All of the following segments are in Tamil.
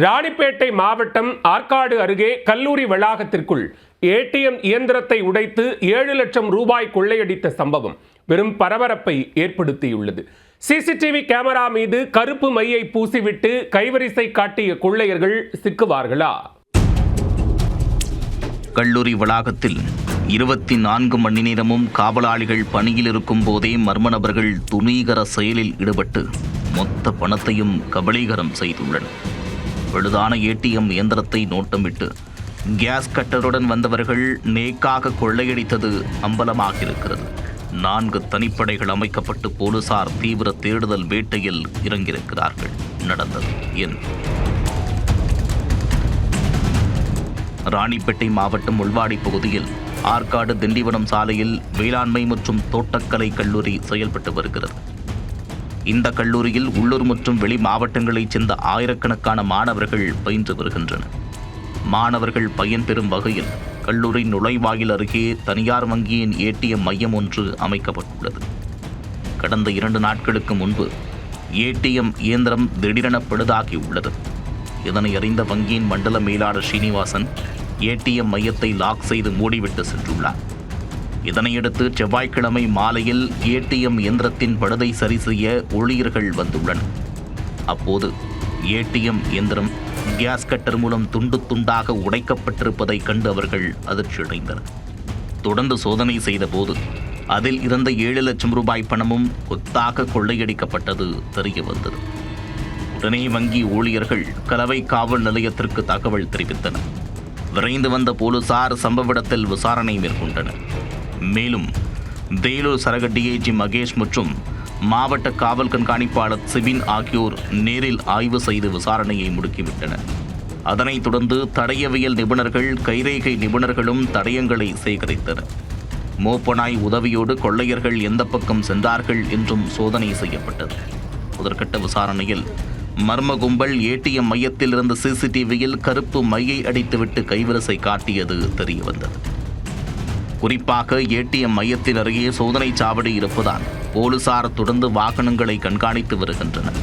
ராணிப்பேட்டை மாவட்டம் ஆற்காடு அருகே கல்லூரி வளாகத்திற்குள் ஏடிஎம் இயந்திரத்தை உடைத்து 7 லட்சம் ரூபாய் கொள்ளையடித்த சம்பவம் பெரும் பரபரப்பை ஏற்படுத்தியுள்ளது. சிசிடிவி கேமரா மீது கருப்பு மையை பூசிவிட்டு கைவரிசை காட்டிய கொள்ளையர்கள் சிக்குவார்களா? கல்லூரி வளாகத்தில் 24 மணி நேரமும் காவலாளிகள் பணியில் இருக்கும் போதே மர்ம நபர்கள் துணிகர செயலில் ஈடுபட்டு மொத்த பணத்தையும் கபளீகரம் செய்துள்ளனர். பழுதான ஏடிஎம் இயந்திரத்தை நோட்டமிட்டு கேஸ் கட்டருடன் வந்தவர்கள் நேக்காக கொள்ளையடித்தது அம்பலமாகியிருக்கிறது. 4 தனிப்படைகள் அமைக்கப்பட்டு போலீசார் தீவிர தேடுதல் வேட்டையில் இறங்கியிருக்கிறார்கள். நடந்தது என்ன? ராணிப்பேட்டை மாவட்டம் உள்வாடி பகுதியில் ஆற்காடு திண்டிவனம் சாலையில் வேளாண்மை மற்றும் தோட்டக்கலை கல்லூரி செயல்பட்டு வருகிறது. இந்த கல்லூரியில் உள்ளூர் மற்றும் வெளி மாவட்டங்களைச் சேர்ந்த ஆயிரக்கணக்கான மாணவர்கள் பயின்று வருகின்றனர். மாணவர்கள் பயன்பெறும் வகையில் கல்லூரி நுழைவாயில் அருகே தனியார் வங்கியின் ஏடிஎம் மையம் ஒன்று அமைக்கப்பட்டுள்ளது. கடந்த 2 நாட்களுக்கு முன்பு ஏடிஎம் இயந்திரம் திடீரென பழுதாகியுள்ளது. இதனை அறிந்த வங்கியின் மண்டல மேலாளர் ஸ்ரீனிவாசன் ஏடிஎம் மையத்தை லாக் செய்து மூடிவிட்டு சென்றுள்ளார். இதனையடுத்து செவ்வாய்க்கிழமை மாலையில் ஏடிஎம் இயந்திரத்தின் பழுதை சரி செய்ய ஊழியர்கள் வந்துள்ளனர். அப்போது ஏடிஎம் இயந்திரம் கேஸ் கட்டர் மூலம் துண்டு துண்டாக உடைக்கப்பட்டிருப்பதை கண்டு அவர்கள் அதிர்ச்சியடைந்தனர். தொடர்ந்து சோதனை செய்தபோது அதில் இருந்த 7 லட்சம் ரூபாய் பணமும் கொத்தாக கொள்ளையடிக்கப்பட்டது தெரிய வந்தது. உடனே வங்கி ஊழியர்கள் கலவை காவல் நிலையத்திற்கு தகவல் தெரிவித்தனர். விரைந்து வந்த போலீசார் சம்பவ இடத்தில் விசாரணை மேற்கொண்டனர். மேலும் வேலூர் சரக டிஐஜி மகேஷ் மற்றும் மாவட்ட காவல் கண்காணிப்பாளர் சிபின் ஆகியோர் நேரில் ஆய்வு செய்து விசாரணையை முடுக்கிவிட்டனர். அதனைத் தொடர்ந்து தடயவியல் நிபுணர்கள் கைரேகை நிபுணர்களும் தடயங்களை சேகரித்தனர். மோப்பனாய் உதவியோடு கொள்ளையர்கள் எந்த பக்கம் சென்றார்கள் என்றும் சோதனை செய்யப்பட்டது. முதற்கட்ட விசாரணையில் மர்ம கும்பல் ஏடிஎம் மையத்தில் இருந்த சிசிடிவியில் கருப்பு மையை அடித்துவிட்டு கைவரிசை காட்டியது தெரிய வந்தது. குறிப்பாக ஏடிஎம் மையத்தின் அருகே சோதனை சாவடி இருப்பதால் போலீசார் தொடர்ந்து வாகனங்களை கண்காணித்து வருகின்றனர்.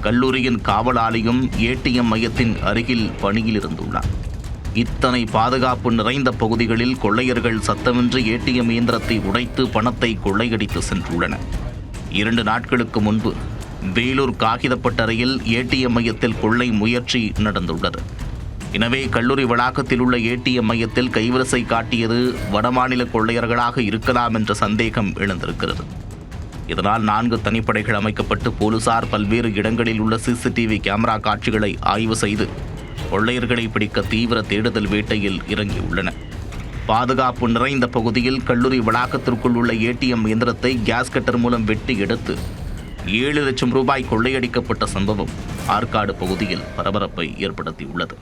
கல்லூரியின் காவலாளியும் ஏடிஎம் மையத்தின் அருகில் பணியில் இருந்துள்ளார். இத்தனை பாதுகாப்பு நிறைந்த பகுதிகளில் கொள்ளையர்கள் சத்தமின்றி ஏடிஎம் இயந்திரத்தை உடைத்து பணத்தை கொள்ளையடித்து சென்றுள்ளனர். 2 நாட்களுக்கு முன்பு வேலூர் காகிதப்பட்டறையில் ஏடிஎம் மையத்தில் கொள்ளை முயற்சி நடந்துள்ளது. எனவே கல்லூரி வளாகத்தில் உள்ள ஏடிஎம் மையத்தில் கைவரிசை காட்டியது வடமாநில கொள்ளையர்களாக இருக்கலாம் என்ற சந்தேகம் எழுந்திருக்கிறது. இதனால் 4 தனிப்படைகள் அமைக்கப்பட்டு போலீசார் பல்வேறு இடங்களில் உள்ள சிசிடிவி கேமரா காட்சிகளை ஆய்வு செய்து கொள்ளையர்களை பிடிக்க தீவிர தேடுதல் வேட்டையில் இறங்கியுள்ளனர். பாதுகாப்பு நிறைந்த பகுதியில் கல்லூரி வளாகத்திற்குள் உள்ள ஏடிஎம் இயந்திரத்தை கேஸ் கட்டர் மூலம் வெட்டி எடுத்து 7 லட்சம் ரூபாய் கொள்ளையடிக்கப்பட்ட சம்பவம் ஆற்காடு பகுதியில் பரபரப்பை ஏற்படுத்தியுள்ளது.